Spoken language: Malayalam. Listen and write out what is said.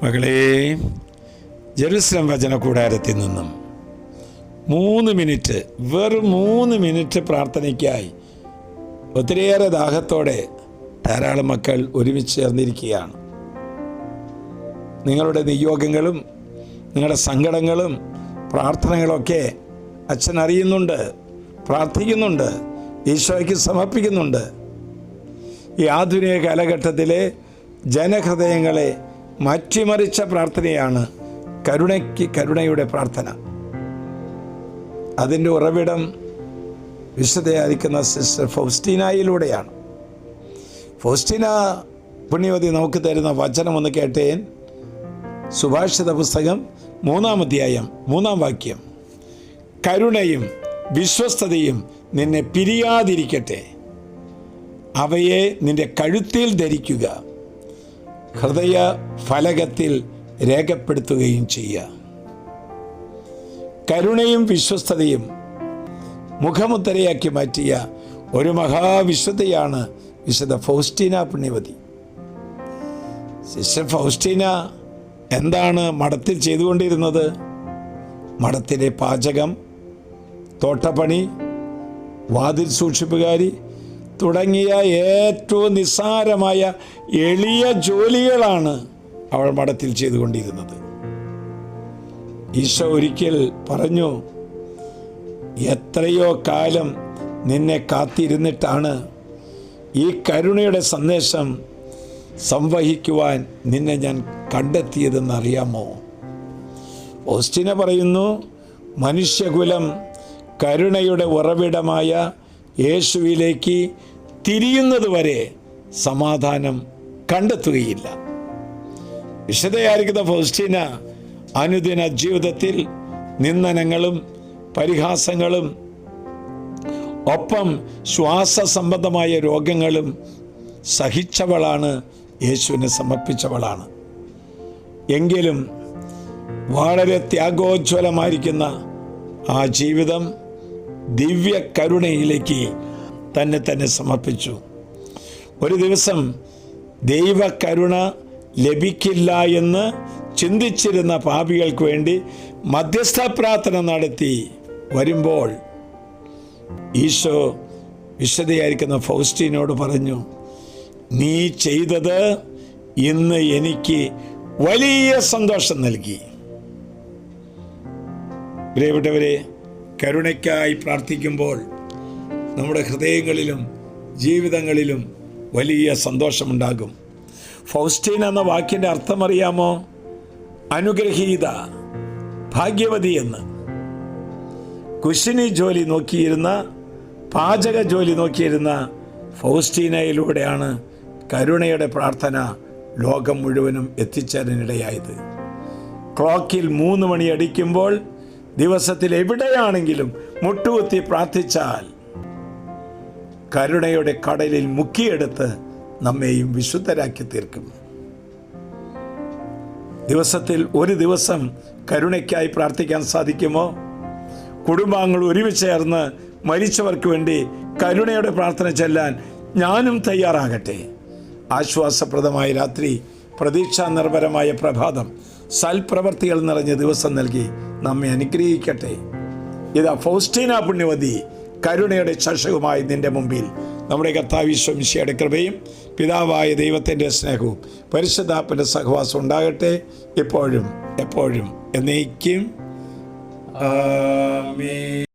മകളെ, ജെറുസലേം വചന കൂടാരത്തിൽ നിന്നും 3 മിനിറ്റ്, വെറും 3 മിനിറ്റ് പ്രാർത്ഥനയ്ക്കായി ഒത്തിരിയേറെ ദാഹത്തോടെ ധാരാളം മക്കൾ ഒരുമിച്ച് ചേർന്നിരിക്കുകയാണ്. നിങ്ങളുടെ നിയോഗങ്ങളും നിങ്ങളുടെ സങ്കടങ്ങളും പ്രാർത്ഥനകളൊക്കെ അച്ഛൻ അറിയുന്നുണ്ട്, പ്രാർത്ഥിക്കുന്നുണ്ട്, ഈശോയ്ക്ക് സമർപ്പിക്കുന്നുണ്ട്. ഈ ആധുനിക കാലഘട്ടത്തിലെ ജനഹൃദയങ്ങളെ മാറ്റിമറിച്ച പ്രാർത്ഥനയാണ് കരുണയുടെ പ്രാർത്ഥന. അതിൻ്റെ ഉറവിടം വിശുദ്ധയായിരിക്കുന്ന സിസ്റ്റർ ഫൗസ്റ്റീനായിലൂടെയാണ്. ഫൗസ്റ്റീന പുണ്യവതി നമുക്ക് തരുന്ന വചനം ഒന്ന് കേട്ടേൻ. സുഭാഷിത പുസ്തകം 3-ാം അധ്യായം 3-ാം വാക്യം: കരുണയും വിശ്വസ്തതയും നിന്നെ പിരിയാതിരിക്കട്ടെ, അവയെ നിന്റെ കഴുത്തിൽ ധരിക്കുക, ഹൃദയ ഫലകത്തിൽ രേഖപ്പെടുത്തുകയും ചെയ്യുക. കരുണയും വിശ്വസ്തതയും മുഖമുദ്രയാക്കി മാറ്റിയ ഒരു മഹാവിശുദ്ധയാണ് വിശുദ്ധ ഫൗസ്റ്റീന പുണ്യവതി. സിസ്റ്റർ ഫൗസ്റ്റീന എന്താണ് മഠത്തിൽ ചെയ്തുകൊണ്ടിരുന്നത്? മഠത്തിലെ പാചകം, തോട്ടപ്പണി, വാതിൽ സൂക്ഷിപ്പുകാരി തുടങ്ങിയ ഏറ്റവും നിസ്സാരമായ എളിയ ജോലികളാണ് അവൾ മഠത്തിൽ ചെയ്തുകൊണ്ടിരുന്നത്. ഈശോ ഒരിക്കൽ പറഞ്ഞു, എത്രയോ കാലം നിന്നെ കാത്തിരുന്നിട്ടാണ് ഈ കരുണയുടെ സന്ദേശം സംവഹിക്കുവാൻ നിന്നെ ഞാൻ കണ്ടെത്തിയതെന്നറിയാമോ? ഫൗസ്റ്റീന പറയുന്നു, മനുഷ്യകുലം കരുണയുടെ ഉറവിടമായ യേശുവിലേക്ക് തിരിയുന്നതുവരെ സമാധാനം കണ്ടെത്തുകയില്ല. വിശുദ്ധയായിരിക്കുന്ന ഫൗസ്റ്റീന അനുദിന ജീവിതത്തിൽ നിന്ദനങ്ങളും പരിഹാസങ്ങളും ഒപ്പം ശ്വാസ സംബന്ധമായ രോഗങ്ങളും സഹിച്ചവളാണ്, യേശുവിനെ സമർപ്പിച്ചവളാണ്. എങ്കിലും വളരെ ത്യാഗോജ്വലമായിരിക്കുന്ന ആ ജീവിതം ദിവ്യ കരുണയിലേക്ക് തന്നെ സമർപ്പിച്ചു. ഒരു ദിവസം ദൈവകരുണ ലഭിക്കില്ല എന്ന് ചിന്തിച്ചിരുന്ന പാപികൾക്ക് വേണ്ടി മധ്യസ്ഥ പ്രാർത്ഥന നടത്തി വരുമ്പോൾ ഈശോ വിശുദ്ധയായിരിക്കുന്ന ഫൗസ്റ്റീനോട് പറഞ്ഞു, നീ ചെയ്തത് ഇന്ന് എനിക്ക് വലിയ സന്തോഷം നൽകി. പ്രിയപ്പെട്ടവരെ, കരുണയ്ക്കായി പ്രാർത്ഥിക്കുമ്പോൾ നമ്മുടെ ഹൃദയങ്ങളിലും ജീവിതങ്ങളിലും വലിയ സന്തോഷമുണ്ടാകും. ഫൗസ്റ്റീൻ എന്ന വാക്കിൻ്റെ അർത്ഥം അറിയാമോ? അനുഗ്രഹീത, ഭാഗ്യവതി എന്ന്. കുശിനി ജോലി നോക്കിയിരുന്ന, പാചക ജോലി നോക്കിയിരുന്ന ഫൗസ്റ്റീനയിലൂടെയാണ് കരുണയുടെ പ്രാർത്ഥന ലോകം മുഴുവനും എത്തിച്ചേരാനിടയായത്. ക്ലോക്കിൽ 3 മണി അടിക്കുമ്പോൾ ദിവസത്തിൽ എവിടെയാണെങ്കിലും മുട്ടുകുത്തി പ്രാർത്ഥിച്ചാൽ കരുണയുടെ കടലിൽ മുക്കിയെടുത്ത് നമ്മെയും വിശുദ്ധരാക്കി തീർക്കും. ദിവസത്തിൽ ഒരു ദിവസം കരുണയ്ക്കായി പ്രാർത്ഥിക്കാൻ സാധിക്കുമോ? കുടുംബാംഗങ്ങൾ ഒരുമിച്ച് ചേർന്ന് മരിച്ചവർക്ക് വേണ്ടി കരുണയുടെ പ്രാർത്ഥന ചെല്ലാൻ ഞാനും തയ്യാറാകട്ടെ. ആശ്വാസപ്രദമായ രാത്രി, പ്രതീക്ഷാ നിർഭരമായ പ്രഭാതം, സൽപ്രവർത്തികൾ നിറഞ്ഞ ദിവസം നൽകി നമ്മെ അനുഗ്രഹിക്കട്ടെ. ഇതാ ഫൗസ്റ്റീന പുണ്യവതി കരുണയുടെ ചഷകമായി നിന്റെ മുമ്പിൽ. നമ്മുടെ കർത്താവ് ഈശോ മിശിഹായുടെ കൃപയും പിതാവായ ദൈവത്തിൻ്റെ സ്നേഹവും പരിശുദ്ധാത്മാവിന്റെ സഹവാസം ഉണ്ടാകട്ടെ, എപ്പോഴും എപ്പോഴും എന്നേക്കും. ആമേൻ.